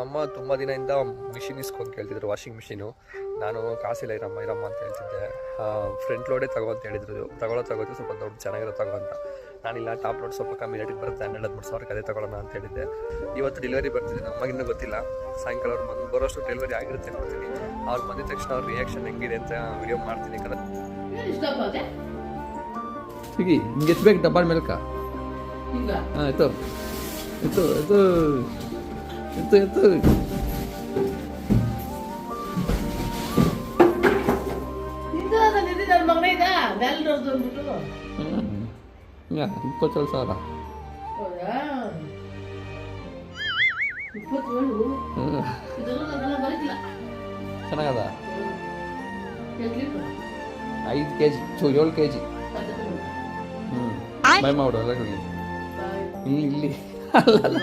ಅಮ್ಮ ತುಂಬ ದಿನದಿಂದ ಮಿಷಿನ್ ಇಸ್ಕೊಂಡು ಕೇಳ್ತಿದ್ರು, ವಾಷಿಂಗ್ ಮಿಷಿನು. ನಾನು ಕಾಸಿಲ್ಲ ಇರಮ್ಮ ಅಂತ ಹೇಳ್ತಿದ್ದೆ. ಫ್ರಂಟ್ ಲೋಡೇ ತಗೋ ಅಂತ ಹೇಳಿದ್ರು. ತಗೋದು ಸ್ವಲ್ಪ ದೊಡ್ಡ ಚೆನ್ನಾಗಿರೋ ತಗೋ ಅಂತ. ನಾನಿಲ್ಲ, ಟಾಪ್ ಲೋಡ್ ಸ್ವಲ್ಪ ಕಮ್ಮಿ ರೇಟಿಗೆ ಬರುತ್ತೆ, 12-13 ಸಾವಿರಕ್ಕೆ ಅದೇ ತಗೊಳ್ಳೋಣ ಅಂತ ಹೇಳಿದ್ದೆ. ಇವತ್ತು ಡೆಲಿವರಿ ಬರ್ತಿದೆ, ನಮಗಿನ್ನೂ ಗೊತ್ತಿಲ್ಲ. ಸಾಯಂಕಾಲ ಅವ್ರು ಬರೋಷ್ಟು ಡೆಲಿವರಿ ಆಗಿರುತ್ತೆ ನೋಡ್ತೀನಿ. ಅವ್ರು ಬಂದಿದ ತಕ್ಷಣ ಅವ್ರ ರಿಯಾಕ್ಷನ್ ಹೆಂಗಿದೆ ಅಂತ ವಿಡಿಯೋ ಮಾಡ್ತೀನಿ. ಸಿಗಿ ನಿಂಗೆ ಎಷ್ಟು ಬೇಕು ಡಬ್ಬಾಳ ಮೇಲ್ಕ? ಹಾಂ ಎತ್ತು ಎತ್ತು ಎತ್ತು ಎತ್ತು ಎತ್ತು. ಹ್ಞೂ 27 ಸಾವಿರ. ಚೆನ್ನಾಗದ. 5 kg 7 kg. ಹ್ಞೂ ಬೈ ಮಾಡು. ಇಲ್ಲಿ ಅಲ್ಲ